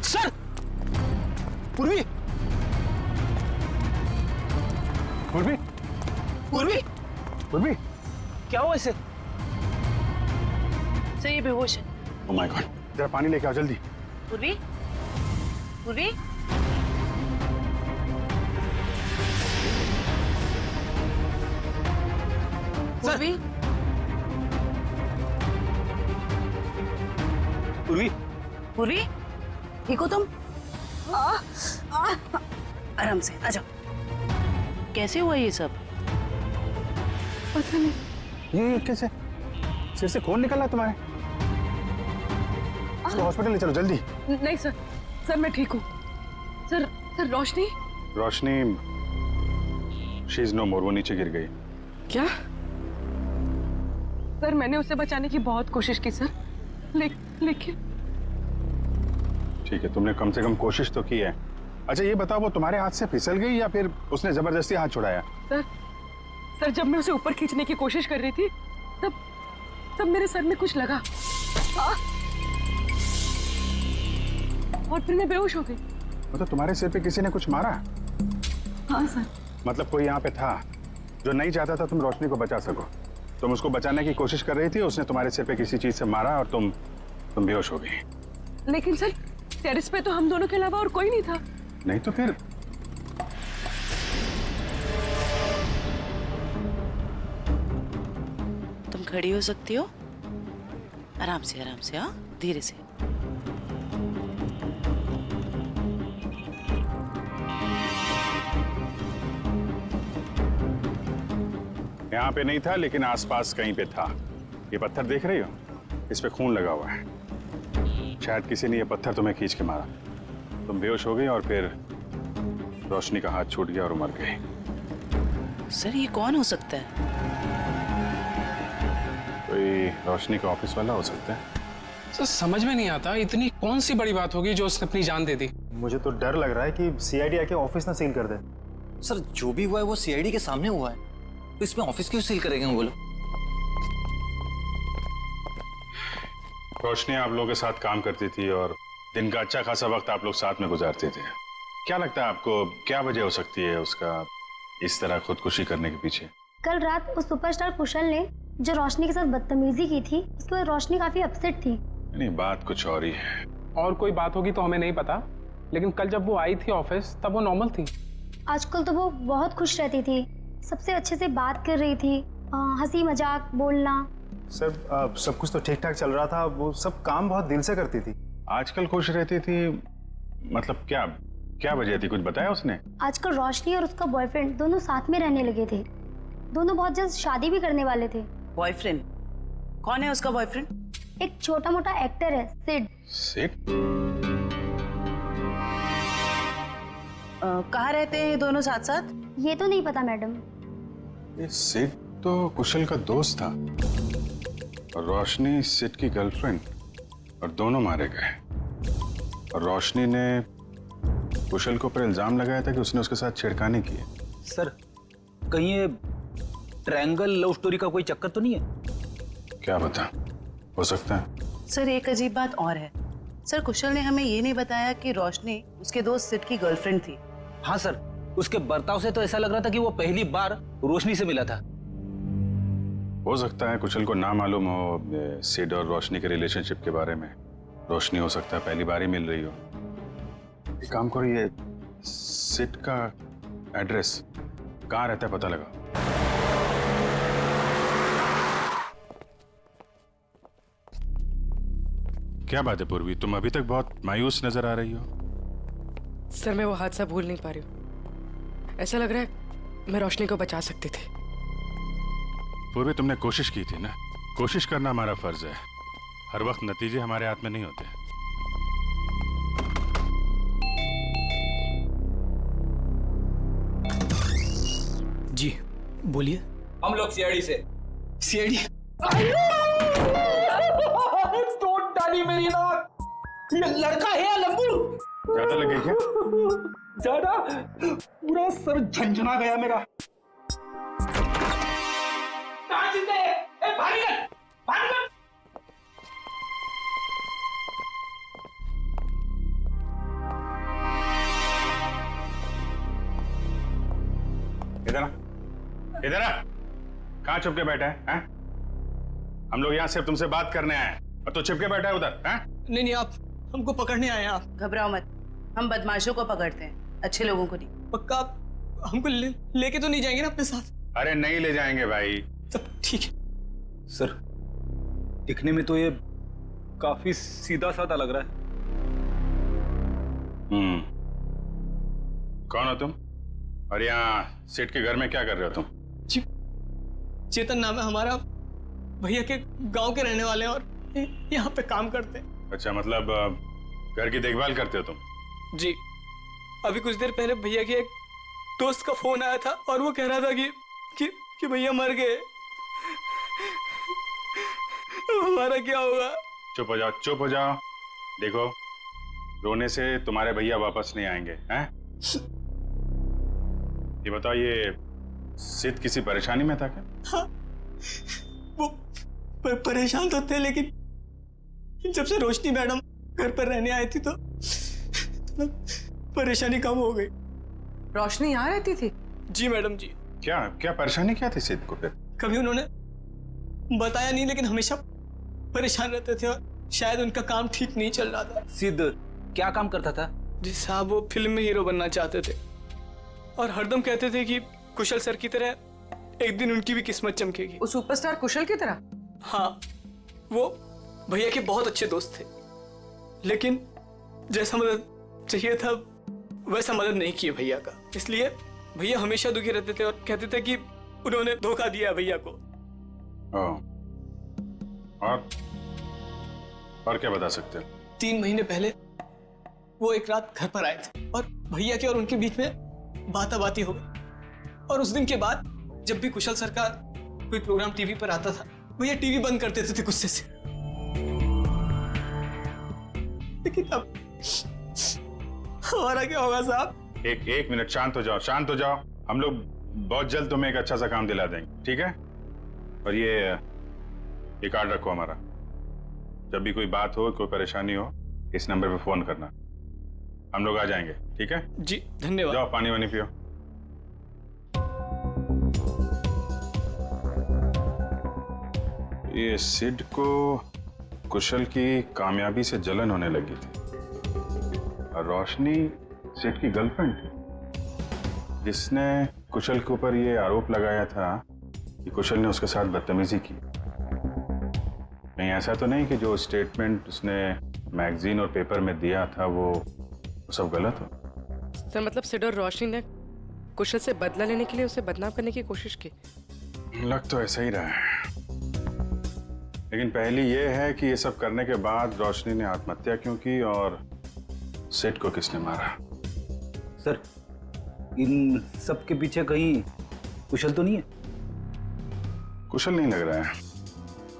Sir! पूर्वी! पूर्वी! पूर्वी! पूर्वी! क्या हुआ इसे? सर ये बेहोश है। ओह माय गॉड, जरा पानी लेके आओ जल्दी। पूर्वी, पूर्वी, पूर्वी, पूर्वी! पूर्वी, ठीक हो तुम? आराम से आ जाओ। कैसे हुआ ये सब? पता नहीं ये कैसे सिर से खून निकला तुम्हारे? इसको हॉस्पिटल ले चलो जल्दी। नहीं सर, सर मैं ठीक हूँ। Sir Roshni? Roshni she is no more, वो नीचे गिर गई। क्या? सर मैंने उसे बचाने की बहुत कोशिश की सर, लेकिन ठीक है, तुमने कम से कम कोशिश तो की है। अच्छा ये बताओ, वो तुम्हारे हाथ से फिसल गई या फिर उसने जबरदस्ती हाथ छुड़ाया? सर जब मैं उसे ऊपर खींचने की कोशिश कर रही थी तब मेरे सर में कुछ लगा और फिर मैं बेहोश हो गई। मतलब तुम्हारे सिर पे किसी ने कुछ मारा? हाँ सर। मतलब कोई यहाँ पे था जो नहीं चाहता था तुम रोशनी को बचा सको। तुम उसको बचाने की कोशिश कर रही थी, उसने तुम्हारे सिर पे किसी चीज से मारा और तुम बेहोश हो गई। लेकिन सर टेरेस पे तो हम दोनों के अलावा और कोई नहीं था। नहीं तो फिर? तुम खड़ी हो सकती हो? आराम से हाँ, धीरे से। यहाँ पे नहीं था लेकिन आसपास कहीं पे था। ये पत्थर देख रही हो, इस पे खून लगा हुआ है। शायद किसी ने ये पत्थर तुम्हें खींच के मारा, तुम बेहोश हो गई और फिर रोशनी का हाथ छूट गया और वो मर गई। सर ये कौन हो सकता है? कोई रोशनी का ऑफिस वाला हो सकता है। सर समझ में नहीं आता, इतनी कौन सी बड़ी बात होगी जो उसने अपनी जान दे दी? मुझे तो डर लग रहा है कि सीआईडी आके ऑफिस ना सील कर दे। सर जो भी हुआ है वो सीआईडी के सामने हुआ है, तो इसमें ऑफिस क्यों सील करेंगे वो लोग? रोशनी आप लोगों के साथ काम करती थी और दिन का अच्छा खासा वक्त आप लोग साथ में गुजारते थे। क्या लगता है आपको, क्या वजह हो सकती है उसका इस तरह खुदकुशी करने के पीछे? कल रात उस सुपरस्टार कुशल ने जो रोशनी के साथ बदतमीजी की थी, उसके बाद रोशनी काफी अपसेट थी। नहीं, बात कुछ और ही है। और कोई बात होगी तो हमें नहीं पता, लेकिन कल जब वो आई थी ऑफिस तब वो नॉर्मल थी। आजकल तो वो बहुत खुश रहती थी, सबसे अच्छे से बात कर रही थी, हंसी मजाक बोलना। सर सब कुछ तो ठीक ठाक चल रहा था, वो सब काम बहुत दिल से करती थी। आजकल खुश रहती थी मतलब क्या वजह थी, कुछ बताया उसने? आजकल रोशनी और उसका बॉयफ्रेंड दोनों साथ में रहने लगे थे। दोनों बहुत जल्द शादी भी करने वाले थे। बॉयफ्रेंड? कौन है उसका बॉयफ्रेंड? एक छोटा मोटा एक्टर है, सिड। सिड? कहाँ रहते हैं ये दोनों साथ साथ? ये तो नहीं पता मैडम। ये सिड तो कुशल का दोस्त था और रोशनी सिड की गर्लफ्रेंड, और दोनों मारे गए। और रोशनी ने कुशल के ऊपर इल्जाम लगाया था कि उसने उसके साथ छेड़खानी की है। सर कहीं ये ट्रायंगल लव स्टोरी का कोई चक्कर तो नहीं है? क्या बता, हो सकता है। सर एक अजीब बात और है। सर कुशल ने हमें ये नहीं बताया कि रोशनी उसके दोस्त सिड की गर्लफ्रेंड थी। हाँ सर, उसके बर्ताव से तो ऐसा लग रहा था कि वो पहली बार रोशनी से मिला था। हो सकता है कुशल को ना मालूम हो सिड और रोशनी के रिलेशनशिप के बारे में। रोशनी हो सकता है पहली बार ही मिल रही हो। एक काम करो, ये सिड का एड्रेस कहाँ रहता है पता लगा। क्या बात है पूर्वी, तुम अभी तक बहुत मायूस नजर आ रही हो। सर मैं वो हादसा भूल नहीं पा रही हूँ। ऐसा लग रहा है मैं रोशनी को बचा सकती थी। पूर्वी तुमने कोशिश की थी ना, कोशिश करना हमारा फर्ज है। हर वक्त नतीजे हमारे हाथ में नहीं होते। जी बोलिए। हम लोग सीआईडी से। सीआईडी? तोड़ डाली मेरी नाक। ये लड़का है या लंबू? ज्यादा लगे क्या? ज्यादा, पूरा सर झंझना गया मेरा। कहाँ जिंदा है? ए भागीगन, भागीगन। इधर आ, इधर आ। कहाँ छुप के बैठा है? हम लोग यहाँ सिर्फ तुमसे बात करने आए हैं और तू छिप के बैठा है उधर हैं? नहीं नहीं, आप हमको पकड़ने आए हैं। आप घबराओ मत, हम बदमाशों को पकड़ते हैं, अच्छे लोगों को नहीं। पक्का आप हमको लेके तो नहीं जाएंगे ना अपने साथ? अरे नहीं ले जाएंगे भाई। सब ठीक है। सर, दिखने में तो ये काफी सीधा साधा लग रहा है। कौन हो तुम और यहाँ सेठ के घर में क्या कर रहे हो तुम? जी, चेतन नाम है हमारा, भैया के गांव के रहने वाले हैं और यहाँ पे काम करते हैं। अच्छा, मतलब घर की देखभाल करते हो तुम? जी, अभी कुछ देर पहले भैया के एक दोस्त का फोन आया था और वो कह रहा था कि भैया मर गए। हमारा क्या होगा? चुप हो जाओ, चुप हो जाओ। देखो, रोने से तुम्हारे भैया वापस नहीं आएंगे हैं? ये बताओ, ये सिद्ध किसी परेशानी में था क्या? हाँ, वो परेशान तो थे, लेकिन जब से रोशनी मैडम घर पर रहने आई थी तो परेशानी कम हो गई। रोशनी यहाँ रहती थी? जी मैडम जी। क्या क्या परेशानी क्या थी सिद्ध को फिर? कभी उन्होंने बताया नहीं, लेकिन हमेशा परेशान रहते थे और शायद उनका काम ठीक नहीं चल रहा था। सिद्ध क्या काम करता था? जी साहब, वो फिल्म में हीरो बनना चाहते थे और हरदम कहते थे कि कुशल सर की तरह एक दिन उनकी भी किस्मत चमकेगी। वो सुपरस्टार कुशल की तरह? हाँ, वो भैया के बहुत अच्छे दोस्त थे, लेकिन जैसा मदद चाहिए था वैसा मदद नहीं किए भैया का। इसलिए भैया हमेशा दुखी रहते थे और कहते थे कि उन्होंने धोखा दिया भैया को। और क्या बता सकते हो? 3 महीने पहले वो एक रात घर पर आए थे और भैया के और उनके बीच में बाताबाती हो गई। और उस दिन के बाद जब भी कुशल सर का कोई प्रोग्राम टीवी पर आता था, भैया टीवी बंद कर देते थे गुस्से से। लेकिन अब हमारा क्या होगा साहब? एक मिनट, शांत हो जाओ, शांत हो जाओ। हम लोग बहुत जल्द तुम्हें एक अच्छा सा काम दिला देंगे, ठीक है? और ये कार्ड रखो हमारा। जब भी कोई बात हो, कोई परेशानी हो, इस नंबर पे फोन करना, हम लोग आ जाएंगे, ठीक है? जी धन्यवाद। जाओ पानी वानी पियो। ये सिड को कुशल की कामयाबी से जलन होने लगी थी और रोशनी सिड की गर्लफ्रेंड थी, जिसने कुशल के ऊपर ये आरोप लगाया था कि कुशल ने उसके साथ बदतमीजी की। नहीं, ऐसा तो नहीं कि जो स्टेटमेंट उसने मैगजीन और पेपर में दिया था वो सब गलत हो? सर, मतलब सिड और रोशनी ने कुशल से बदला लेने के लिए उसे बदनाम करने की कोशिश की? लग तो ऐसा ही रहा है, लेकिन पहली ये है कि ये सब करने के बाद रोशनी ने आत्महत्या क्यों की और सिड को किसने मारा? सर, इन सब के पीछे कहीं कुशल तो नहीं है? कुशल नहीं लग रहा है,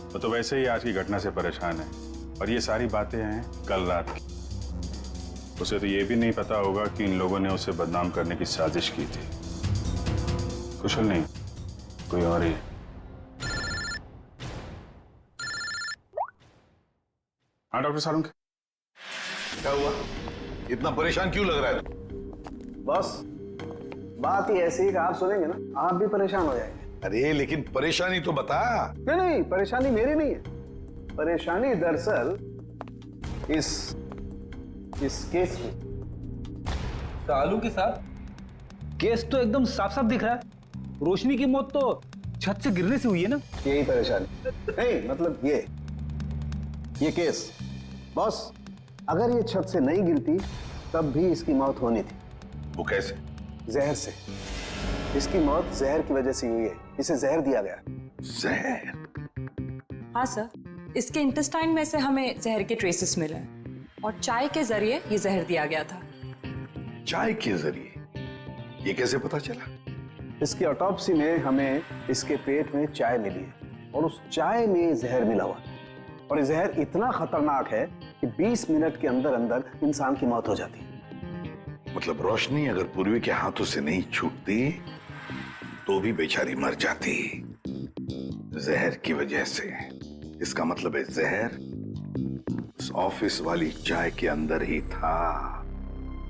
वो तो वैसे ही आज की घटना से परेशान है और ये सारी बातें हैं कल रात की। उसे तो ये भी नहीं पता होगा कि इन लोगों ने उसे बदनाम करने की साजिश की थी। कुशल नहीं, कोई और ही। हाँ डॉक्टर सारुंग, क्या हुआ? इतना परेशान क्यों लग रहा है? बस बात ही ऐसी है कि आप सुनेंगे ना आप भी परेशान हो जाएंगे। अरे लेकिन परेशानी तो बता। नहीं, परेशानी मेरी नहीं है। परेशानी दरअसल इस केस की। सालू के साथ केस तो एकदम साफ साफ दिख रहा है। रोशनी की मौत तो छत से गिरने से हुई है ना? यही परेशानी नहीं, मतलब ये केस बॉस, अगर ये छत से नहीं गिरती तब भी इसकी मौत होनी थी। वो कैसे? जहर से। इसकी मौत जहर की वजह से हुई है, इसे जहर दिया गया। जहर? हाँ सर, इसके इंटेस्टाइन में से हमें जहर के ट्रेसेस मिले हैं और चाय के जरिए ये जहर दिया गया था। चाय के जरिए? ये कैसे पता चला? इसकी ऑटोप्सी में हमें इसके पेट में चाय मिली है और उस चाय में जहर मिला हुआ, और ये जहर इतना खतरनाक है कि 20 मिनट के अंदर अंदर इंसान की मौत हो जाती है। मतलब रोशनी अगर पूर्वी के हाथों से नहीं छूटती तो भी बेचारी मर जाती, जहर की वजह से। इसका मतलब है जहर उस ऑफिस वाली चाय के अंदर ही था।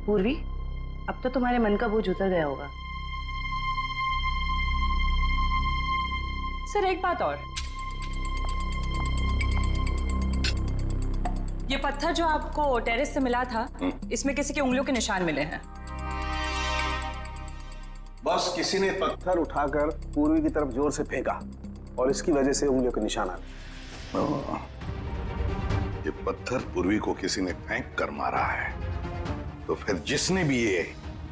पूर्वी, अब तो तुम्हारे मन का बोझ उतर गया होगा। सर एक बात और, ये पत्थर जो आपको टेरेस से मिला था, इसमें किसी की उंगलियों के निशान मिले हैं। बस किसी ने पत्थर उठाकर पूर्वी की तरफ जोर से फेंका और इसकी वजह से उंगलियों के निशान आ गए। ये पत्थर पूर्वी को किसी ने फेंक कर मारा है, तो फिर जिसने भी ये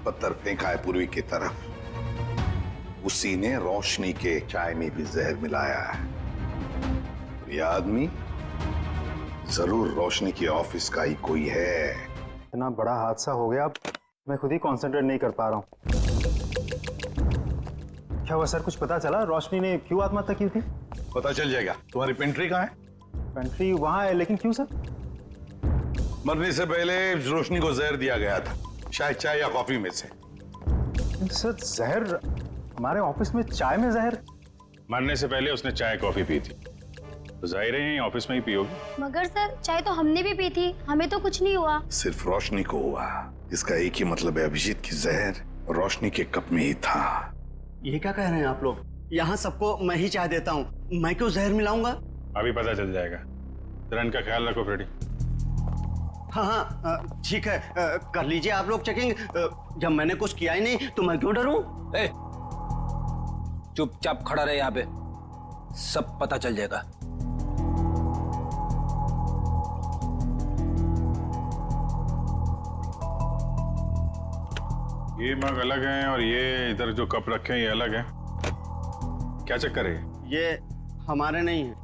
पत्थर फेंका है पूर्वी की तरफ, उसी ने रोशनी के चाय में भी जहर मिलाया है। ये आदमी जरूर रोशनी के ऑफिस का ही कोई है। इतना बड़ा हादसा हो गया, अब मैं खुद ही कंसंट्रेट नहीं कर पा रहा हूँ। क्या हुआ सर, कुछ पता चला रोशनी ने क्यों आत्महत्या की थी? पता चल जाएगा। तुम्हारी पेंट्री कहाँ है? पेंट्री वहां है, लेकिन क्यों सर? मरने से पहले रोशनी को जहर दिया गया था, शायद चाय या कॉफी में से। सर जहर? हमारे ऑफिस में चाय में जहर? मरने से पहले उसने चाय कॉफी पी थी, तो जाहिर है ऑफिस में ही पियोगी। मगर सर चाय तो हमने भी पी थी, हमें तो कुछ नहीं हुआ। सिर्फ रोशनी को हुआ। इसका एक ही मतलब है, अभिजीत की जहर रोशनी के कप में ही था। ये क्या कह रहे हैं आप लोग? यहाँ सबको मैं ही चाय देता हूँ, मैं क्यों जहर मिलाऊंगा? अभी पता चल जाएगा। रन का ख्याल रखो फ्रेडी। हाँ हाँ ठीक है, कर लीजिए आप लोग चेकिंग। जब मैंने कुछ किया ही नहीं तो मैं क्यों डरूं? चुपचाप खड़ा रहे यहाँ पे, सब पता चल जाएगा। ये मग अलग हैं और ये इधर जो कप रखे हैं ये अलग हैं। क्या चक्कर है? ये हमारे नहीं है।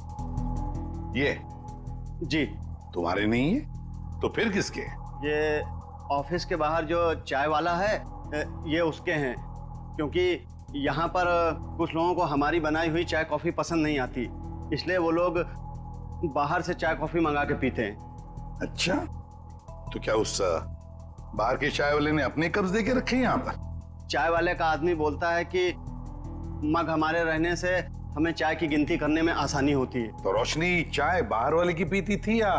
ये जी तुम्हारे नहीं है तो फिर किसके? ये ऑफिस के बाहर जो चाय वाला है, ये उसके हैं। क्योंकि यहाँ पर कुछ लोगों को हमारी बनाई हुई चाय कॉफी पसंद नहीं आती, इसलिए वो लोग बाहर से चाय कॉफी मंगा के पीते हैं। अच्छा, तो क्या उस बाहर के चाय वाले ने अपने कब्ज दे के रखे यहाँ पर? चाय वाले का आदमी बोलता है कि मग हमारे रहने से हमें चाय की गिनती करने में आसानी होती है। तो रोशनी चाय बाहर वाले की पीती थी या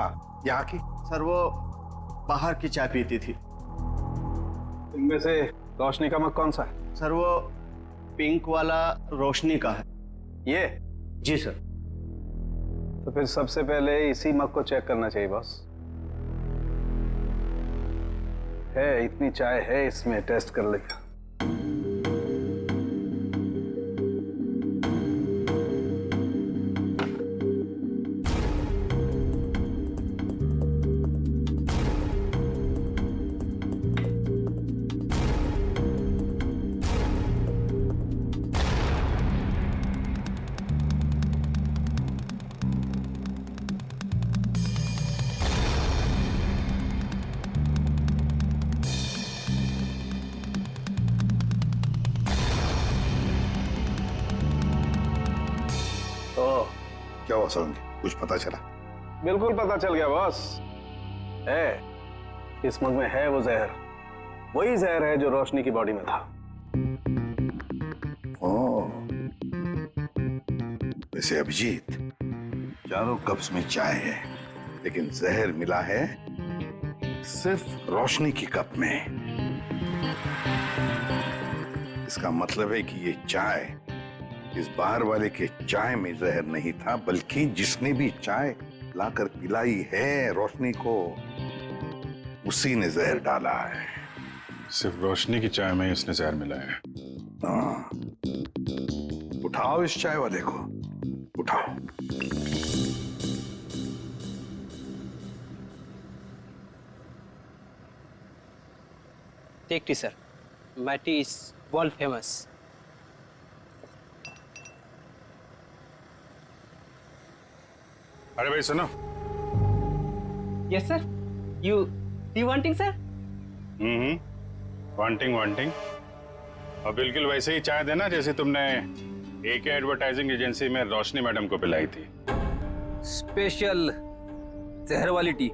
यहाँ की? सर वो बाहर की चाय पीती थी। इनमें से रोशनी का मग कौन सा है? सर वो पिंक वाला रोशनी का है। ये? जी सर। तो फिर सबसे पहले इसी मग को चेक करना चाहिए बॉस। है इतनी चाय है इसमें, टेस्ट कर लेगा। क्या हुआ सोलंकी, कुछ पता चला? बिल्कुल पता चल गया बॉस। है इस मग में है वो जहर, वही जहर है जो रोशनी की बॉडी में था। ओह, वैसे अभिजीत, चारों कप्स में चाय है, लेकिन जहर मिला है सिर्फ रोशनी की कप में। इसका मतलब है कि ये चाय इस बाहर वाले के चाय में जहर नहीं था, बल्कि जिसने भी चाय लाकर पिलाई है रोशनी को, उसी ने जहर डाला है। सिर्फ रोशनी की चाय में ही उसने जहर मिलाया है। हाँ, उठाओ इस चाय वाले को, उठाओ। Take tea, sir. My tea is world famous. अरे भाई सुनो। Yes, sir. You wanting, sir? Wanting और बिल्कुल वैसे ही चाय देना जैसे तुमने AK एडवर्टाइजिंग एजेंसी में रोशनी मैडम को पिलाई थी। स्पेशल जहर वाली टी।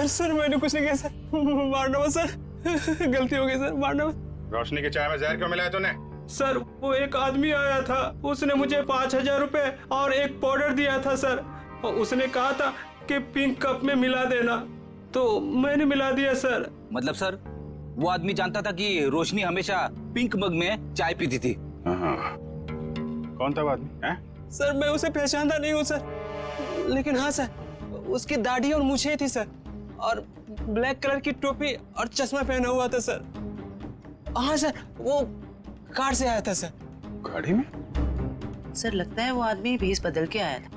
सर मैंने कुछ नहीं किया सर, मारना मत सर, गलती हो गई सर, मारना मत। रोशनी के चाय में जहर क्यों मिलाया तूने? सर वो एक आदमी आया था, उसने मुझे 5,000 रुपए और एक पाउडर दिया था सर, और उसने कहा था कि पिंक कप में मिला देना, तो मैंने मिला दिया सर। मतलब सर वो आदमी जानता था कि रोशनी हमेशा पिंक मग में चाय पीती थी। हाँ। कौन था वो आदमी? हैं? सर मैं उसे पहचानता नहीं हूँ सर, लेकिन हाँ सर, उसकी दाढ़ी और मूछें थी सर, और ब्लैक कलर की टोपी और चश्मा पहना हुआ था सर। हाँ सर, वो कार से आया था सर। गाड़ी में? सर लगता है वो आदमी भेष बदल के आया था।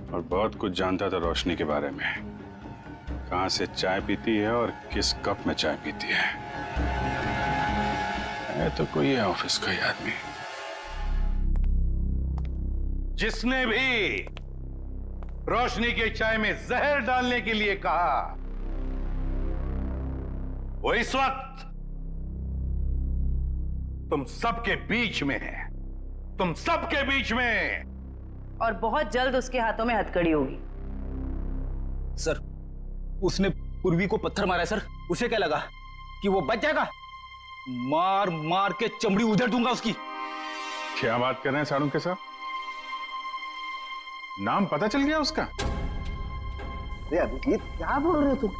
और बहुत कुछ जानता था रोशनी के बारे में, कहाँ से चाय पीती है और किस कप में चाय पीती है तो कोई है ऑफिस का ही आदमी। जिसने भी रोशनी के चाय में जहर डालने के लिए कहा, वो इस वक्त तुम सबके बीच में है, तुम सबके बीच में। और बहुत जल्द उसके हाथों में हथकड़ी होगी। सर, उसने पूर्वी को पत्थर मारा है सर, उसे क्या लगा कि वो बच जाएगा? मार मार के चमड़ी उधेड़ दूंगा उसकी। क्या बात कर रहे हैं सारुण के साथ? नाम पता चल गया उसका? अरे अभिजीत क्या बोल रहे हो तुम?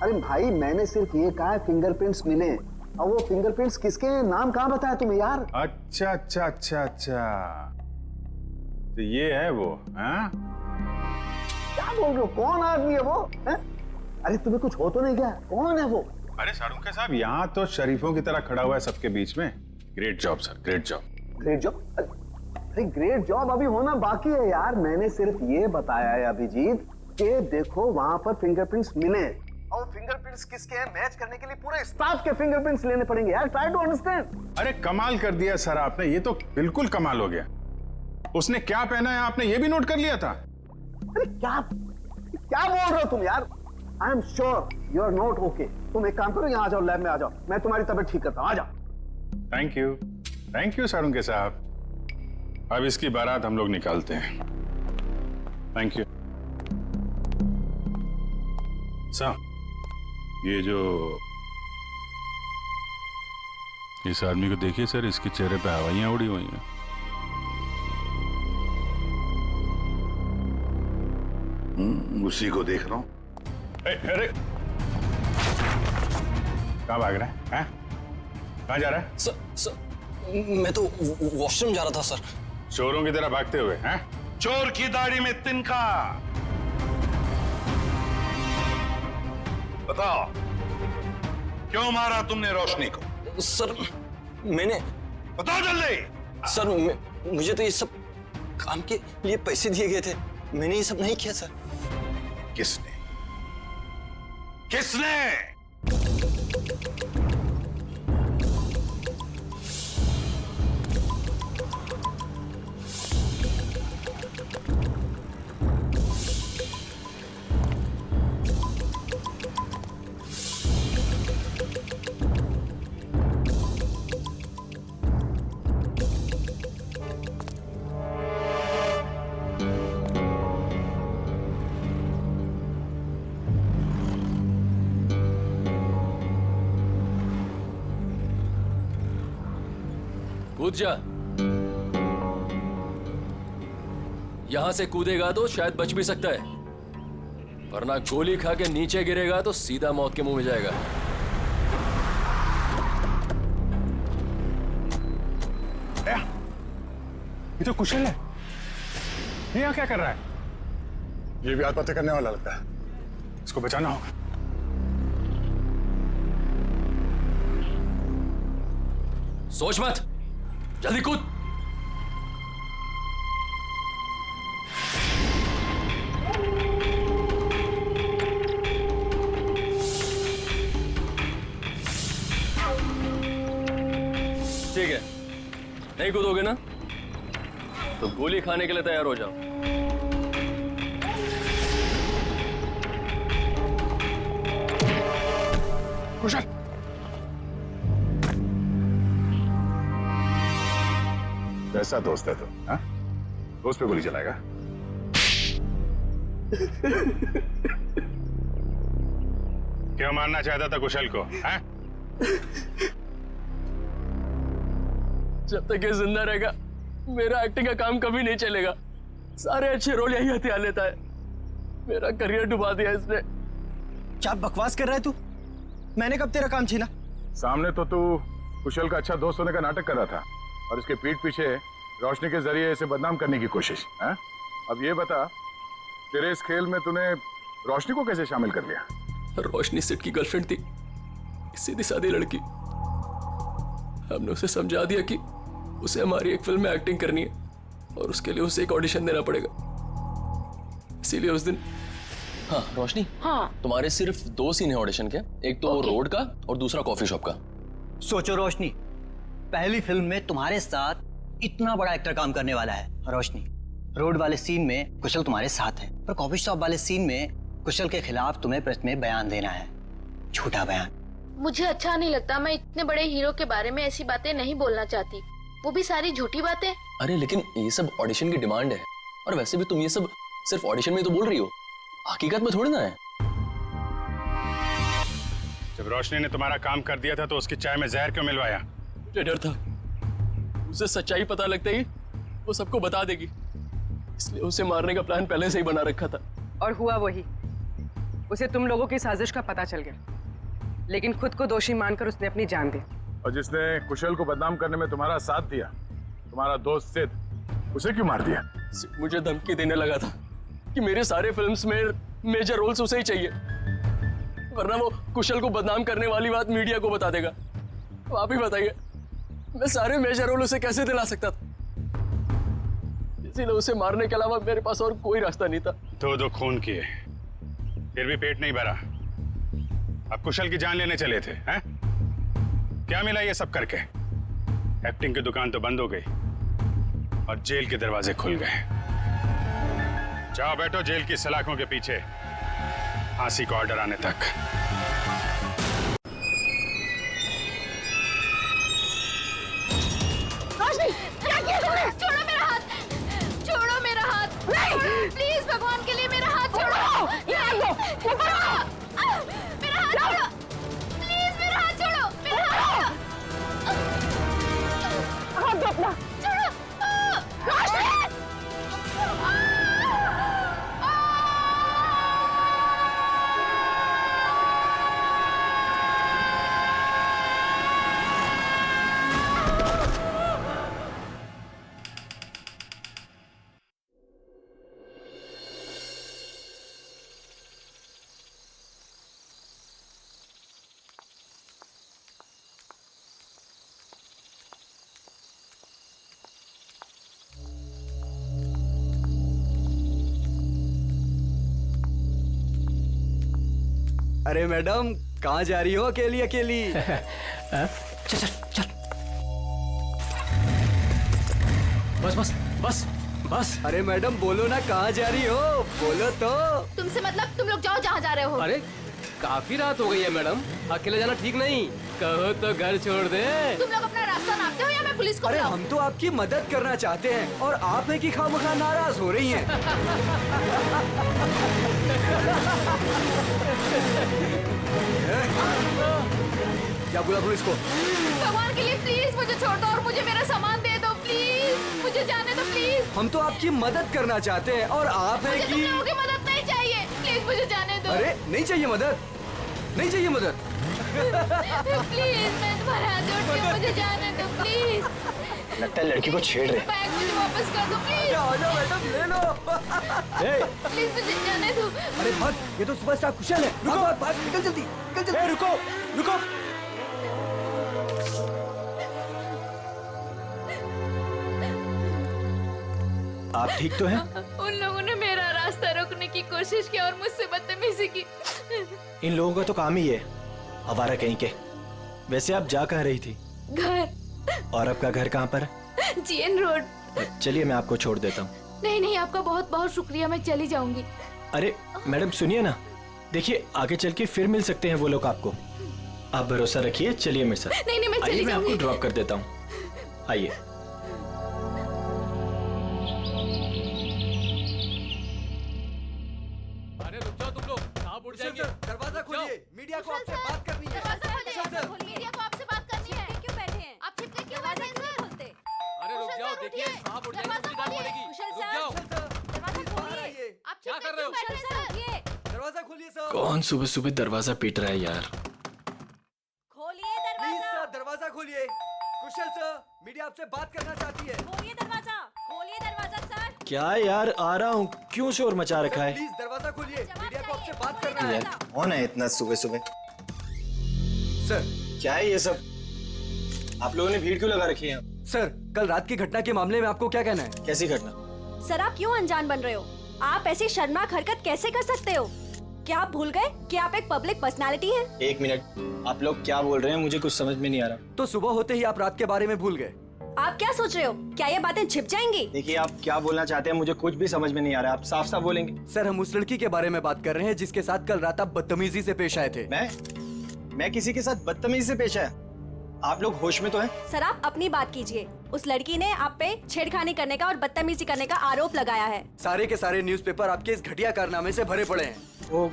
अरे भाई मैंने सिर्फ ये कहा फिंगरप्रिंट्स मिले, और वो फिंगरप्रिंट्स किसके हैं, नाम कहाँ बताया तुम्हें यार? अच्छा अच्छा अच्छा अच्छा, तो ये है वो? हाँ? क्या बोल रहे हो? कौन आदमी है वो? है? अरे तुम्हें कुछ हो तो नहीं गया? कौन है वो? अरे सारुण के साहब, यहाँ तो शरीफों की तरह खड़ा हुआ है सबके बीच में। Great job sir, great job. Great job? अरे ग्रेट जॉब अभी होना बाकी है यार। मैंने सिर्फ ये बताया है अभिजीत कि देखो वहां पर फिंगरप्रिंट्स मिले, और फिंगरप्रिंट्स किसके हैं मैच करने के लिए पूरे स्टाफ के फिंगरप्रिंट्स लेने पड़ेंगे यार। Try to understand. अरे कमाल कर दिया सर आपने, ये तो बिल्कुल कमाल हो गया। उसने क्या पहना है आपने ये भी नोट कर लिया था? अरे क्या बोल रहे हो तुम यार? I am sure you are not okay. तुम एक काम करो, यहाँ आ जाओ, लैब में आ जाओ, मैं तुम्हारी तबीयत ठीक करता हूँ। आ जाओ। थैंक यू सारुण के साहब। अब इसकी बारात हम लोग निकालते हैं। Thank you sir. ये जो इस आदमी को देखिए सर, इसके चेहरे पे हवाइयां उड़ी हुई हैं। उसी को देख रहा हूं। अरे कहाँ भाग रहा है? हैं? कहाँ जा रहा है? सर मैं तो वॉशरूम जा रहा था सर। चोरों की तरह भागते हुए? हैं? चोर की दाढ़ी में तिनका। बताओ क्यों मारा तुमने रोशनी को? सर मैंने, बताओ जल्दी। सर मुझे तो ये सब काम के लिए पैसे दिए गए थे, मैंने ये सब नहीं किया सर। किसने? किसने? कूद जा। यहां से कूदेगा तो शायद बच भी सकता है, वरना गोली खा के नीचे गिरेगा तो सीधा मौत के मुंह में जाएगा। ये तो कुशल है, ये यहाँ क्या कर रहा है? ये भी आत्महत्या करने वाला लगता है, इसको बचाना होगा। सोच मत, जल्दी कूद। ठीक है, नहीं कूदोगे ना तो गोली खाने के लिए तैयार हो जाओ। कुशल, कैसा दोस्त है तू? दोस्त पे गोली चलाएगा? क्यों मारना चाहता था कुशल को? जब तक ये जिंदा रहेगा मेरा एक्टिंग का काम कभी नहीं चलेगा। सारे अच्छे रोल यही हथियार लेता है, मेरा करियर डुबा दिया इसने। क्या बकवास कर रहा है तू? मैंने कब तेरा काम छीना? सामने तो तू कुशल का अच्छा दोस्त होने का नाटक कर रहा था और इसके पीठ पीछे रोशनी के जरिए इसे बदनाम करने की कोशिश है? अब ये बता, तेरे इस खेल में तूने रोशनी को कैसे शामिल कर लिया? रोशनी सिट की गर्लफ्रेंड थी, सीधी सादी लड़की। हमने उसे समझा दिया कि उसे हमारी एक फिल्म में एक्टिंग करनी है और उसके लिए उसे एक ऑडिशन देना पड़ेगा। इसीलिए उस दिन। हाँ रोशनी, हाँ तुम्हारे सिर्फ 2 सीन है ऑडिशन के, एक तो रोड का और दूसरा कॉफी शॉप का। सोचो रोशनी, पहली फिल्म में तुम्हारे साथ इतना बड़ा एक्टर काम करने वाला है। रोशनी, रोड वाले सीन में कुशल तुम्हारे साथ है, पर कॉफी शॉप वाले सीन में कुशल के खिलाफ तुम्हें प्रेस में बयान देना है, झूठा बयान। मुझे अच्छा नहीं लगता, मैं इतने बड़े हीरो के बारे में ऐसी बातें नहीं बोलना चाहती, वो भी सारी झूठी बातें। अरे लेकिन ये सब ऑडिशन की डिमांड है, और वैसे भी तुम ये सब सिर्फ ऑडिशन में ही तो बोल रही हो, हकीकत में थोड़ी ना है। जब रोशनी ने तुम्हारा काम कर दिया था तो उसकी चाय में जहर क्यों मिलवाया? मुझे डर था उसे सच्चाई पता लगते ही वो सबको बता देगी, इसलिए उसे मारने का प्लान पहले से ही बना रखा था। और हुआ वही, उसे तुम लोगों की साजिश का पता चल गया, लेकिन खुद को दोषी मानकर उसने अपनी जान दी। और जिसने कुशल को बदनाम करने में तुम्हारा साथ दिया, तुम्हारा दोस्त सिद्ध, उसे क्यों मार दिया? मुझे धमकी देने लगा था कि मेरे सारे फिल्म्स में मेजर रोल्स उसे ही चाहिए, वरना वो कुशल को बदनाम करने वाली बात मीडिया को बता देगा। तो आप ही बताइए, मैं सारे मेजर रोल उसे कैसे दिला सकता था? इसीलिए उसे मारने के अलावा मेरे पास और कोई रास्ता नहीं था। 2 खून किए, फिर भी पेट नहीं भरा, अब कुशल की जान लेने चले थे हैं? क्या मिला ये सब करके? एक्टिंग की दुकान तो बंद हो गई और जेल के दरवाजे खुल गए। जाओ बैठो जेल की सलाखों के पीछे, फांसी का ऑर्डर आने तक। रोशनी, क्या किया तुमने? छोड़ो मेरा हाथ, छोड़ो मेरा हाथ, नहीं प्लीज भगवान के लिए मेरा हाथ छोड़ो। मेरा हाथ छोड़ो, प्लीज मेरा हाथ छोड़ो, मेरा हाथ दो अपना, छोड़ो। अरे मैडम, कहाँ जा रही हो अकेली अकेली? चल चल चल। बस बस बस बस। अरे मैडम बोलो ना, कहाँ जा रही हो? बोलो तो। तुमसे मतलब तुम लोग जाओ जहाँ जा रहे हो। अरे काफी रात हो गई है मैडम, अकेले जाना ठीक नहीं, कहो तो घर छोड़ दे। तुम लोग अपना रास्ता नापते हो या मैं पुलिस को अरे बुलाऊं? हम तो आपकी मदद करना चाहते हैं और आप है कि खामखा नाराज हो रही हैं। क्या बोला पुलिस को? भगवान के लिए प्लीज मुझे छोड़ दो और मुझे मेरा सामान दे दो, प्लीज मुझे जाने दो प्लीज। हम तो आपकी मदद करना चाहते हैं और आप है कि तुम लोगों की मदद नहीं चाहिए, प्लीज मुझे जाने दो। अरे नहीं चाहिए मदद, नहीं चाहिए मदद। प्लीज मैं तुम्हारे हाथ जोड़ती हूँ, मुझे जाने दो प्लीज। लगता है लड़की को छेड़ रहे। बैग मुझे वापस कर दो प्लीज। आ जाओ मैडम, ले लो। प्लीज मुझे जाने दो। अरे भाग, ये तो सुपरस्टार कुशल है। रुको, भाग भाग, निकल जल्दी, निकल जल्दी। रुको रुको। आप ठीक तो हैं? उन लोगों ने मेरा रास्ता रोकने की कोशिश की और मुझसे बदतमीजी की। इन लोगों का तो काम ही है, आवारा कहीं के। वैसे आप जा कहाँ रही थी? घर। और आपका घर कहाँ पर है? GN road. चलिए मैं आपको छोड़ देता हूँ। नहीं नहीं, आपका बहुत बहुत शुक्रिया, मैं चली जाऊंगी। अरे मैडम सुनिए ना, देखिए आगे चल के फिर मिल सकते हैं वो लोग आपको, आप भरोसा रखिए। चलिए मेरे साथ। नहीं नहीं, मैं चली आइए, मैं आपको जाऊंगी। ड्रॉप कर देता हूँ, आइए। अरे रुक जाओ तुम लोग, कहाँ उड़ जाएंगे? दरवाजा खोलिए, मीडिया को आपसे बात करनी है। मीडिया को आपसे बात करनी है। क्यों बैठे हैं? आप छिपके क्यों बैठे हैं सर? अरे रुक जाओ, देखिए सांप उड़ जाएंगे, उसकी जान पड़ेगी। रुक जाओ। आप क्या कर रहे हो? दरवाजा खोलिए सर। कौन सुबह सुबह दरवाजा पीट रहा है यार? लड़की आपसे बात करना चाहती है। खोलिए दरवाजा सर। क्या यार, आ रहा हूँ। क्यों शोर मचा रखा है? प्लीज दरवाजा खोलिए, मीडिया को आपसे बात करना है। कौन है इतना सुबह सुबह? सर क्या है ये सब? आप लोगों ने भीड़ क्यों लगा रखी है? सर, कल रात की घटना के मामले में आपको क्या कहना है? कैसी घटना? सर आप क्यों अनजान बन रहे हो? आप ऐसी शर्मनाक हरकत कैसे कर सकते हो? क्या आप भूल गए कि आप एक पब्लिक पर्सनालिटी हैं? एक मिनट, आप लोग क्या बोल रहे हैं? मुझे कुछ समझ में नहीं आ रहा। तो सुबह होते ही आप रात के बारे में भूल गए। आप क्या सोच रहे हो? क्या ये बातें छिप जाएंगी? देखिए, आप क्या बोलना चाहते हैं मुझे कुछ भी समझ में नहीं आ रहा। आप साफ साफ बोलेंगे? सर, हम उस लड़की के बारे में बात कर रहे हैं जिसके साथ कल रात आप बदतमीजी से पेश आए थे। मैं किसी के साथ बदतमीजी से पेश आया? आप लोग होश में तो हैं? सर आप अपनी बात कीजिए। उस लड़की ने आप पे छेड़खानी करने का और बदतमीजी करने का आरोप लगाया है। सारे के सारे न्यूज़पेपर आपके इस घटिया कारनामे से भरे पड़े हैं। वो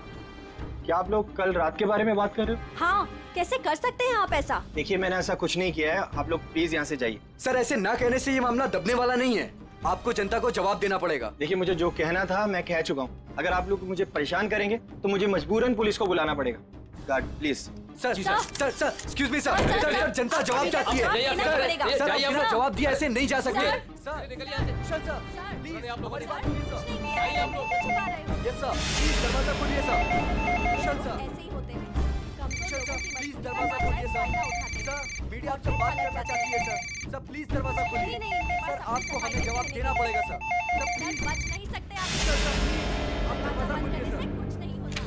क्या आप लोग कल रात के बारे में बात कर रहे हो? हाँ, कैसे कर सकते हैं आप ऐसा? देखिए, मैंने ऐसा कुछ नहीं किया है। आप लोग प्लीज यहाँ से जाइए। सर, ऐसे ना कहने से ये मामला दबने वाला नहीं है। आपको जनता को जवाब देना पड़ेगा। देखिए, मुझे जो कहना था मैं कह चुका हूँ। अगर आप लोग मुझे परेशान करेंगे तो मुझे मजबूरन पुलिस को बुलाना पड़ेगा। Guard please. Sir, excuse me sir, sir, जनता जवाब चाहती है। सर, आपने जवाब दिया, ऐसे नहीं जा सकते। दरवाजा खोलिए सर। प्लीज दरवाजा खोलिए सर। मीडिया आपसे बात करना चाहती है सर। सर प्लीज दरवाजा खोलिए। सर आपको हमें जवाब देना पड़ेगा सर। सर प्लीज बच नहीं सकते आप। सर प्लीज दरवाजा खोलिए सर। कुछ नहीं होता।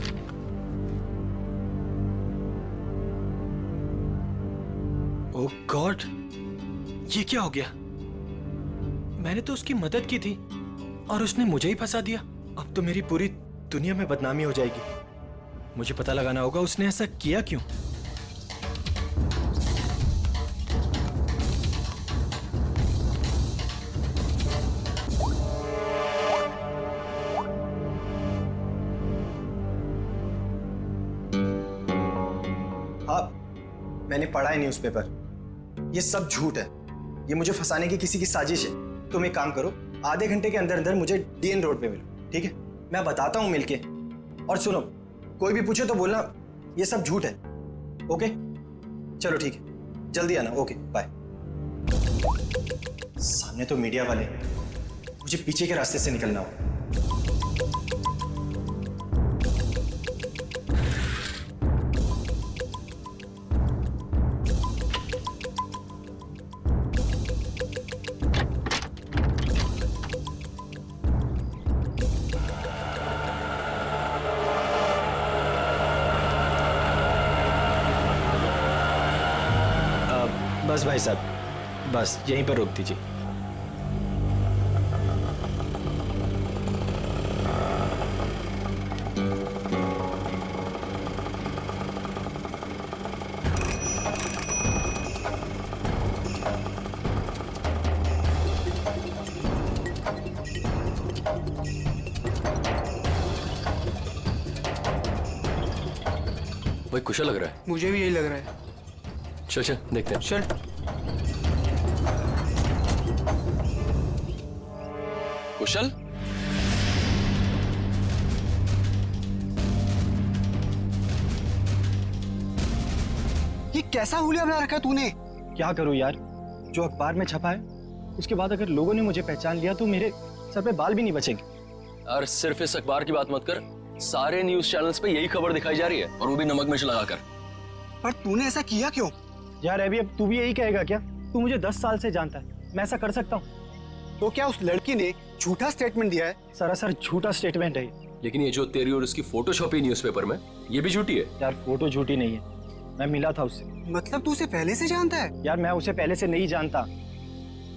ओह गॉड, ये क्या हो गया? मैंने तो उसकी मदद की थी और उसने मुझे ही फंसा दिया। अब तो मेरी पूरी दुनिया में बदनामी हो जाएगी। मुझे पता लगाना होगा उसने ऐसा किया क्यों। हाँ, मैंने पढ़ा है न्यूज़पेपर। ये सब झूठ है। ये मुझे फंसाने की किसी की साजिश है। तुम एक काम करो, आधे घंटे के अंदर अंदर मुझे डीएन रोड पे मिलो, ठीक है? मैं बताता हूँ मिलके। और सुनो, कोई भी पूछे तो बोलना ये सब झूठ है। ओके, चलो ठीक है, जल्दी आना। Okay bye. सामने तो मीडिया वाले, मुझे पीछे के रास्ते से निकलना होगा। बस भाई साहब, बस यहीं पर रोक दीजिए। भाई कुशल लग रहा है। मुझे भी यही लग रहा है। चल चल देखते हैं। चल। कुशल, ये कैसा हुलिया बना रखा है तूने? क्या करूं यार, जो अखबार में छपा है उसके बाद अगर लोगों ने मुझे पहचान लिया तो मेरे सर पे बाल भी नहीं बचेंगे। और सिर्फ इस अखबार की बात मत कर, सारे न्यूज चैनल्स पे यही खबर दिखाई जा रही है, और वो भी नमक मिर्च लगाकर। पर तूने ऐसा किया क्यों? यार अभी अब तू भी यही कहेगा क्या? तू मुझे 10 साल से जानता है, मैं ऐसा कर सकता हूँ? तो क्या उस लड़की ने झूठा स्टेटमेंट दिया है? सरासर झूठा स्टेटमेंट है। लेकिन ये जो तेरी और उसकी फोटो छपी न्यूज़पेपर में, ये भी झूठी है। यार फोटो झूठी नहीं है, मैं मिला था उससे। मतलब तू उसे पहले से जानता है? यार मैं उसे पहले से नहीं जानता।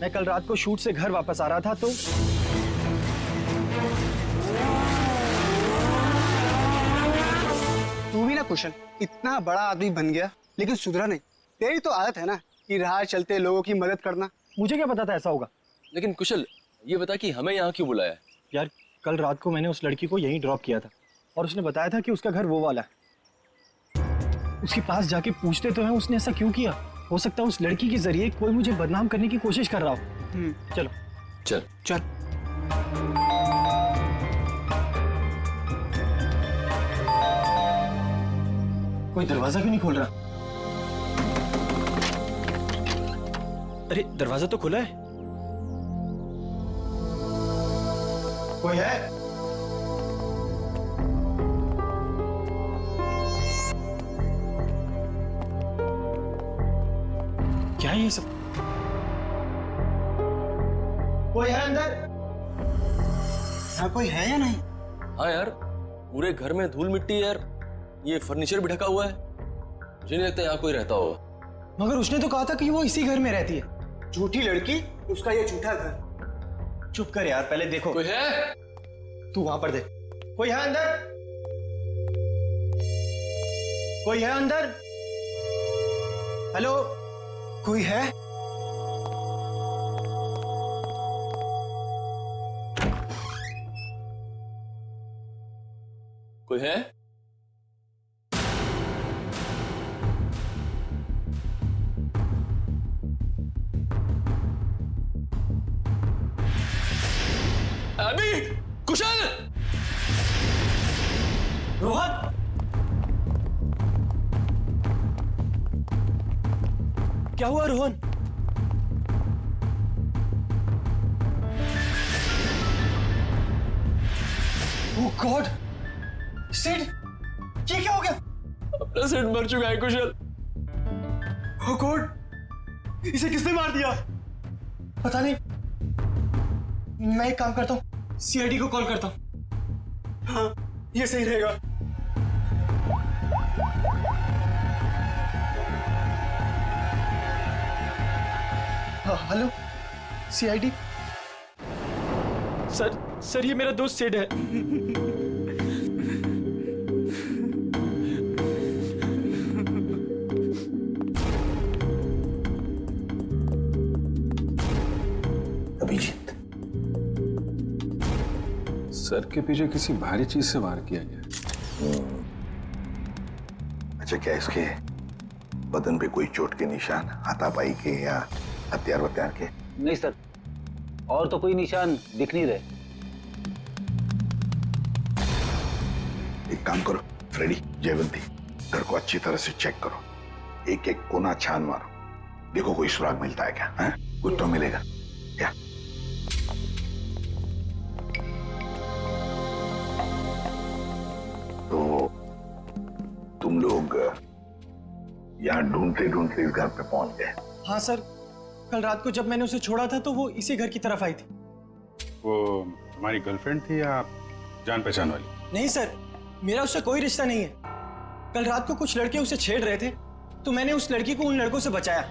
मैं कल रात को शूट से घर वापस आ रहा था तो तू भी ना कुशल, इतना बड़ा आदमी बन गया लेकिन सुधरा नहीं। तेरी तो आदत है ना कि राह चलते लोगों की मदद करना। मुझे क्या पता था ऐसा होगा। लेकिन कुशल ये बता कि हमें यहाँ क्यों बुलाया? यार कल रात को मैंने उस लड़की को यहीं ड्रॉप किया था और उसने बताया था कि उसका घर वो वाला है। उसके पास जाके पूछते तो हैं उसने ऐसा क्यों किया। हो सकता है उस लड़की के जरिए कोई मुझे बदनाम करने की कोशिश कर रहा हो। चलो चल चल। कोई दरवाजा क्यों नहीं खोल रहा? अरे दरवाजा तो खुला है। कोई है? क्या है ये सब? कोई है अंदर? यहाँ कोई है या नहीं? हाँ यार, पूरे घर में धूल मिट्टी यार, ये फर्नीचर भी ढका हुआ है। मुझे नहीं लगता यहाँ कोई रहता होगा। मगर उसने तो कहा था कि वो इसी घर में रहती है। झूठी लड़की, उसका ये झूठा घर। चुप कर यार, पहले देखो। कोई है? तू वहां पर देख। कोई है अंदर? कोई है अंदर? हेलो, कोई है? कोई है? अभी कुशल! रोहन! क्या हुआ रोहन? ओह गॉड! सिड, ये क्या हो गया? अपना सिड मर चुका है कुशल। ओह गॉड! इसे किसने मार दिया? पता नहीं। मैं एक काम करता हूँ, सीआईडी को कॉल करता हूँ। हाँ, ये सही रहेगा। हाँ, हेलो, सीआईडी। सर ये मेरा दोस्त सिड है। अभिजीत, सर के पीछे किसी भारी चीज से वार किया गया। अच्छा, क्या इसके बदन पे कोई चोट के निशान, हाथापाई के या हथियार वत्यार के? नहीं सर, और तो कोई निशान दिख नहीं रहे। एक काम करो फ्रेडी, जयवंती, घर को अच्छी तरह से चेक करो, एक एक कोना छान मारो, देखो कोई सुराग मिलता है क्या? है? कुछ तो मिलेगा क्या? तो तुम लोग यहाँ ढूंढते ढूंढते इस घर पे पहुंच गए? हाँ सर, कल रात को जब मैंने उसे छोड़ा था तो वो इसी घर की तरफ आई थी। वो हमारी गर्लफ्रेंड थी या जान पहचान वाली? नहीं सर, मेरा उससे कोई रिश्ता नहीं है। कल रात को कुछ लड़के उसे छेड़ रहे थे तो मैंने उस लड़की को उन लड़कों से बचाया।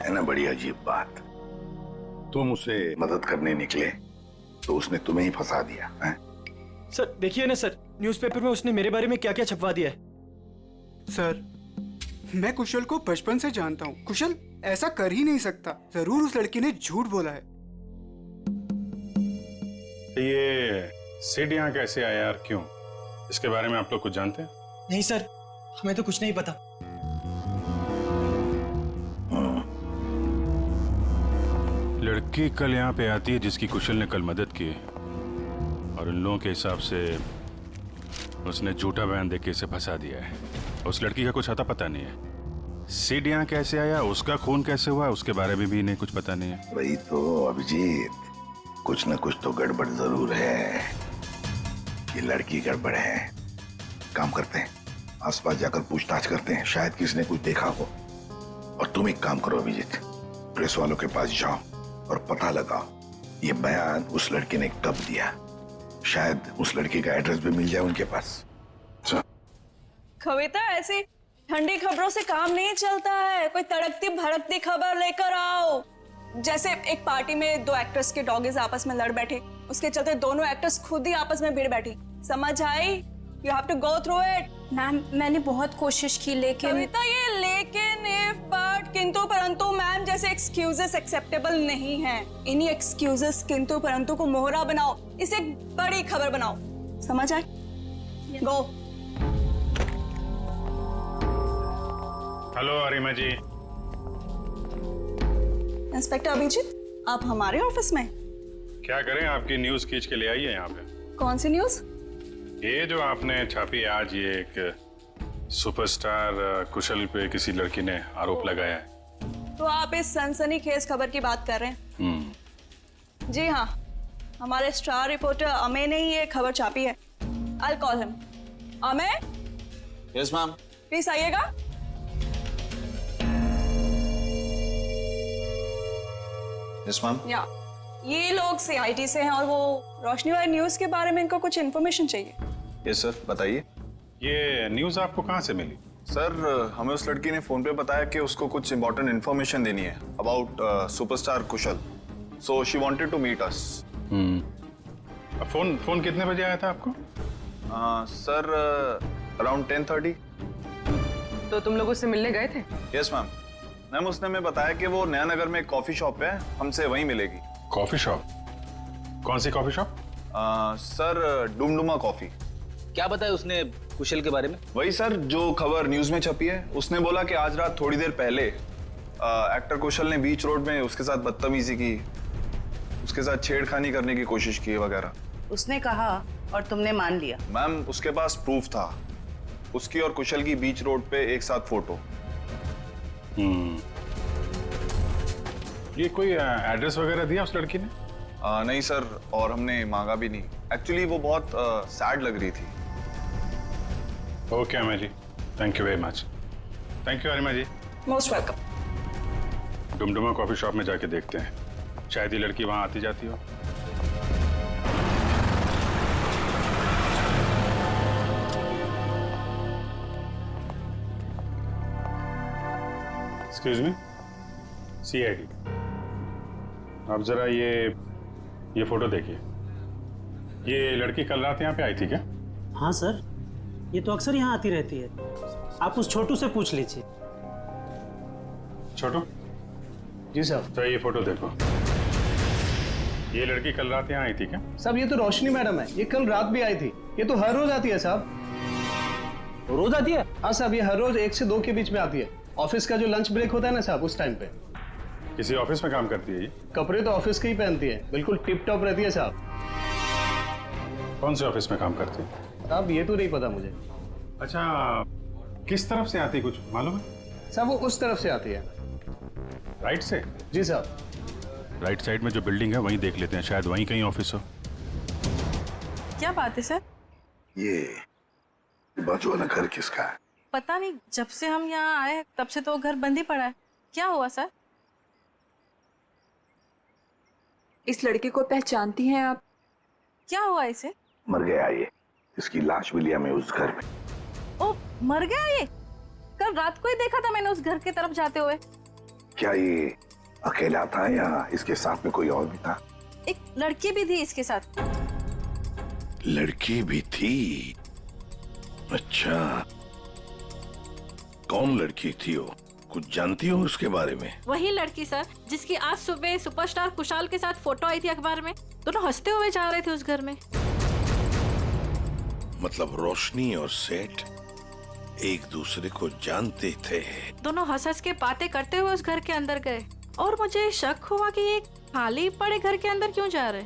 है ना बड़ी अजीब बात। तुम उसे मदद करने निकले तो उसने तुम्हें ही फंसा दिया है? सर देखिए ना सर, न्यूज़पेपर में उसने मेरे बारे में क्या क्या छपवा दिया है। सर, मैं कुशल को बचपन से जानता हूँ। कुशल ऐसा कर ही नहीं सकता। जरूर उस लड़की ने झूठ बोला है। ये सिड यहाँ कैसे आया यार, क्यों? इसके बारे में आप लोग कुछ जानते हैं? नहीं सर, हमें तो कुछ नहीं पता। लड़की कल यहाँ पे आती है जिसकी कुशल ने कल मदद की, और उन लोगों के हिसाब से उसने झूठा बयान देके इसे फंसा दिया है। उस लड़की का कुछ अता पता नहीं है। सिड यहाँ कैसे आया, उसका खून कैसे हुआ, उसके बारे में भी इन्हें कुछ पता नहीं है। वही तो अभिजीत, कुछ न कुछ तो गड़बड़ जरूर है। ये लड़की गड़बड़ है। काम करते हैं, आसपास जाकर पूछताछ करते हैं, शायद किसी ने कुछ देखा हो। और तुम एक काम करो अभिजीत, प्रेस वालों के पास जाओ और पता लगाओ ये बयान उस लड़के ने कब दिया। शायद उस लड़की का एड्रेस भी मिल जाए उनके पास। कविता, ऐसी ठंडी खबरों से काम नहीं चलता है। कोई तड़कती भड़कती खबर लेकर आओ। जैसे एक पार्टी में दो एक्ट्रेस के डॉगीज आपस में लड़ बैठे, उसके चलते दोनों एक्ट्रेस खुद ही आपस में भिड़ बैठी। समझ आई? You have to go through it. Ma'am, मैंने बहुत कोशिश की, लेकिन कविता, ये लेकिन, इफ, बट, किंतु परंतु मैम जैसे एक्सक्यूजेस एक्सेप्टेबल नहीं हैं। इन्हीं एक्सक्यूजेस किंतु परंतु को मोहरा बनाओ, इसे एक बड़ी खबर बनाओ। समझ आई? गो। हेलो अरिमा जी। इंस्पेक्टर अभिजीत, आप हमारे ऑफिस में? क्या करें, आपकी न्यूज खींच के ले आई है यहाँ पे। कौन सी न्यूज? ये जो आपने छापी आज, ये एक सुपरस्टार कुशल पे किसी लड़की ने आरोप लगाया है। तो आप इस सनसनीखेज खबर की बात कर रहे हैं? जी हाँ, हमारे स्टार रिपोर्टर अमेय ने ही ये खबर छापी है। I'll call him. Amey? Yes ma'am. Please आइएगा। Yes ma'am. या ये लोग CIT से हैं और वो रोशनी वाली न्यूज के बारे में इनको कुछ इन्फॉर्मेशन चाहिए। यस सर, बताइए। ये न्यूज़ आपको कहाँ से मिली? सर, हमें उस लड़की ने फोन पे बताया कि उसको कुछ इंपॉर्टेंट इन्फॉर्मेशन देनी है about superstar Kushal, so she wanted to meet us. Phone कितने बजे आया था आपको? Sir, around 10:30। तो तुम लोग उससे मिलने गए थे? Yes ma'am. मैम, उसने हमें बताया कि वो नया नगर में एक कॉफी शॉप है, हमसे वहीं मिलेगी। Coffee shop? कौन सी coffee shop? Sir, Dumduma coffee. क्या बताया उसने कुशल के बारे में? वही सर, जो खबर न्यूज में छपी है। उसने बोला कि आज रात थोड़ी देर पहले एक्टर कुशल ने बीच रोड में उसके साथ बदतमीजी की, उसके साथ छेड़खानी करने की कोशिश की वगैरह। उसने कहा और तुमने मान लिया? मैम, उसके पास प्रूफ था, उसकी और कुशल की बीच रोड पे एक साथ फोटो। ये कोई एड्रेस वगैरह दिया उस लड़की ने? नहीं सर, और हमने मांगा भी नहीं। एक्चुअली वो बहुत सैड लग रही थी। Okay Amey ji, thank you very much. Thank you Arima ji. Most welcome. Dumduma coffee shop में जाके देखते हैं, शायद ये लड़की वहां आती जाती हो। Excuse me, CID। आप जरा ये फोटो देखिए। ये लड़की कल रात यहाँ पे आई थी क्या? हाँ सर, ये तो अक्सर यहाँ आती रहती है। आप उस छोटू से पूछ लीजिए। छोटू? जी सर। तो ये फोटो देखो। ये लड़की कल रात यहाँ आई थी क्या? साहब, ये तो रोशनी मैडम है, ये कल रात भी आई थी। ये तो हर रोज आती है साहब। रोज आती है? हाँ साहब, ये हर रोज 1 से 2 के बीच में आती है। ऑफिस का जो लंच ब्रेक होता है ना साहब, उस टाइम पे। किसी ऑफिस में काम करती है ये? कपड़े तो ऑफिस के ही पहनती है, बिल्कुल टिप टॉप रहती है साहब। कौन से ऑफिस में काम करती है? साहब, ये तो नहीं पता मुझे। अच्छा, किस तरफ से आती, कुछ मालूम है? साहब, वो उस तरफ से आती है। राइट से? जी साहब। राइट साइड में जो बिल्डिंग है वहीं देख लेते हैं, शायद वहीं कहीं ऑफिस हो। क्या बात है सर? ये बाजू वाला घर किसका है? पता नहीं, जब से हम यहाँ आए तब से तो वो घर बंद ही पड़ा है। क्या हुआ सर? इस लड़के को पहचानती हैं आप? क्या हुआ इसे? मर गया ये, इसकी लाश मिली हमें उस घर में। ओ, मर गया ये? कल रात को ही देखा था मैंने उस घर की तरफ जाते हुए। क्या ये अकेला था या इसके साथ में कोई और भी था? एक लड़की भी थी इसके साथ। लड़की भी थी? अच्छा, कौन लड़की थी वो? कुछ जानती हो उसके बारे में? वही लड़की सर, जिसकी आज सुबह सुपरस्टार कुशाल के साथ फोटो आई थी अखबार में। दोनों हंसते हुए जा रहे थे उस घर में। मतलब रोशनी और सेठ एक दूसरे को जानते थे? दोनों हंस हंस के बातें करते हुए उस घर के अंदर गए और मुझे शक हुआ कि ये खाली पड़े घर के अंदर क्यों जा रहे।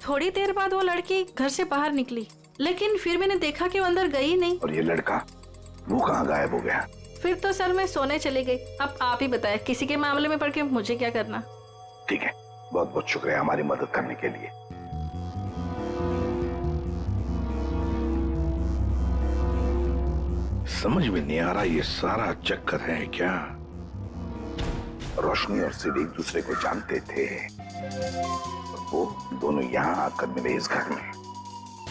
थोड़ी देर बाद वो लड़की घर से बाहर निकली, लेकिन फिर मैंने देखा कि वो अंदर गई नहीं। और ये लड़का, वो कहाँ गायब हो गया? फिर तो सर मैं सोने चली गई। अब आप ही बताएं, किसी के मामले में पड़ के मुझे क्या करना। ठीक है, बहुत बहुत शुक्रिया हमारी मदद करने के लिए। समझ में नहीं आ रहा ये सारा चक्कर है क्या? रोशनी और सिड एक दूसरे को जानते थे, वो दोनों यहाँ आकर मिले इस घर में।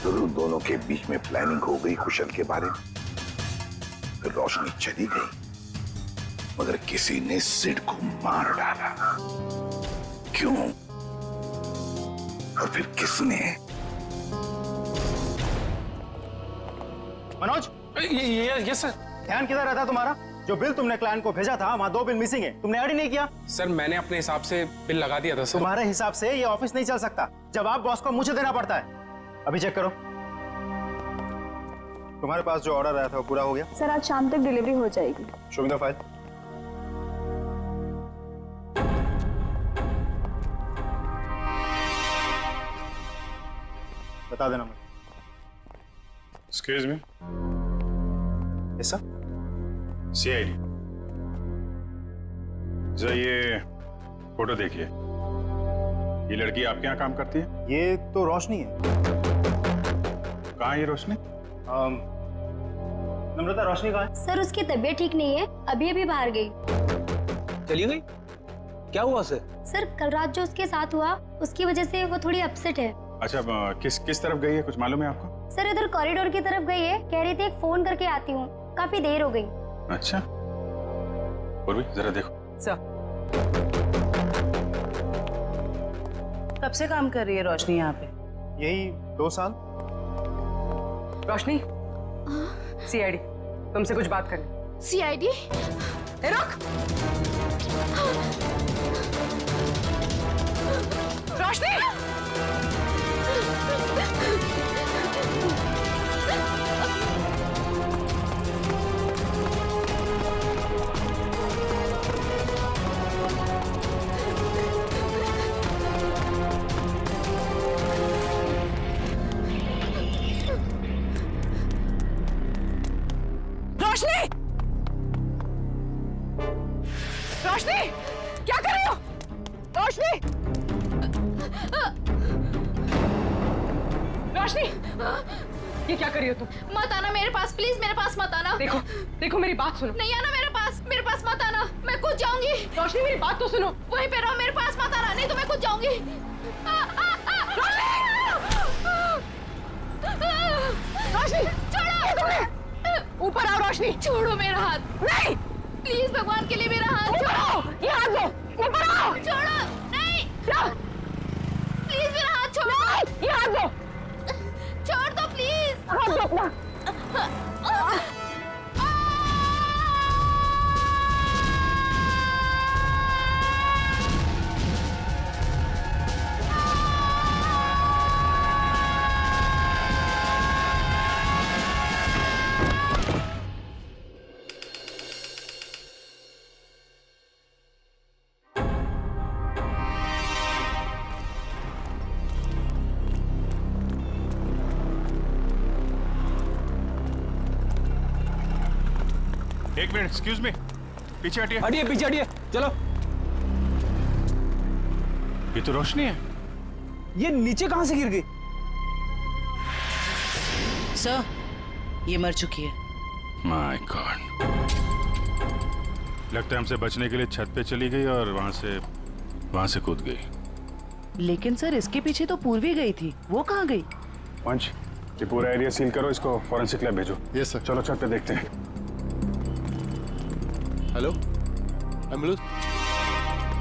जरूर दोनों के बीच में प्लानिंग हो गई कुशल के बारे में। फिर रोशनी चली गई, मगर किसी ने सिड को मार डाला। क्यों और फिर किसने? मनोज, ये सर। ध्यान किधर रहता तुम्हारा? जो बिल तुमने क्लाइंट को भेजा था, वहाँ 2 बिल मिसिंग है। तुमने ऐड ही नहीं किया। सर, मैंने अपने हिसाब से बिल लगा दिया था सर। तुम्हारे हिसाब से ये ऑफिस नहीं चल सकता। जवाब बॉस को मुझे देना पड़ता है। अभी चेक करो, तुम्हारे पास जो ऑर्डर आया था वो पूरा हो गया? सर, आज शाम तक डिलीवरी हो जाएगी। Show me the file. बता देना मुझे। Excuse me. Yes sir. CID। जरा ये फोटो देखिए। ये लड़की आपके यहाँ काम करती है? ये तो रोशनी है। कहाँ है ये रोशनी? नम्रता, रोशनी कहाँ है? सर उसकी तबीयत ठीक नहीं है, अभी अभी बाहर गई। चली गई? क्या हुआ उसे? सर कल रात जो उसके साथ हुआ उसकी वजह से वो थोड़ी अपसेट है। अच्छा, किस तरफ गई है, कुछ मालूम है आपको? सर इधर कॉरिडोर की तरफ गई है, कह रही थी एक फोन करके आती हूँ, काफी देर हो गई। अच्छा, पूर्वी जरा देखो। सर कब से काम कर रही है रोशनी यहाँ पे? यही 2 साल। रोशनी, सीआईडी, तुमसे कुछ बात करनी। सीआईडी? रुक! रोशनी! रोशनी! रोशनी! क्या कर रही हो? रोशनी! रोशनी! ये क्या कर रही हो तुम? मत आना मेरे पास, प्लीज मेरे पास मत आना। देखो, देखो मेरी बात सुनो। नहीं आना मेरे पास मत आना, मैं कूद जाऊंगी। रोशनी मेरी बात तो सुनो। वहीं पे रहो, मेरे पास मत आना, नहीं तो मैं कूद जाऊंगी। रोशनी! छोड़ो! ऊपर आओ रोशनी! छोड़ो मेरा हाथ। नहीं! प्लीज भगवान के लिए मेरा हाथ छोड़ो! ये हाथ दो! ऊपर आओ! छोड़ो! नहीं! प्लीज मेरा हाथ छोड़ो! ये हाथ दो! छोड़ दो प्लीज! हाथ दो अपना! एक मिनट, एक्सक्यूज मी, पीछे हटिए। हटिए, पीछे हटिए, चलो। ये तो रोशनी है। ये नीचे कहां से गिर गई? सर ये मर चुकी है। माय गॉड, लगता है हमसे बचने के लिए छत पे चली गई और वहां से कूद गई। लेकिन सर इसके पीछे तो पूर्वी गई थी, वो कहाँ गई? पंच, ये पूरा एरिया सील करो, इसको फॉरेंसिक लैब भेजो। Yes sir. चलो छत पे देखते हैं। Hello, ambulance.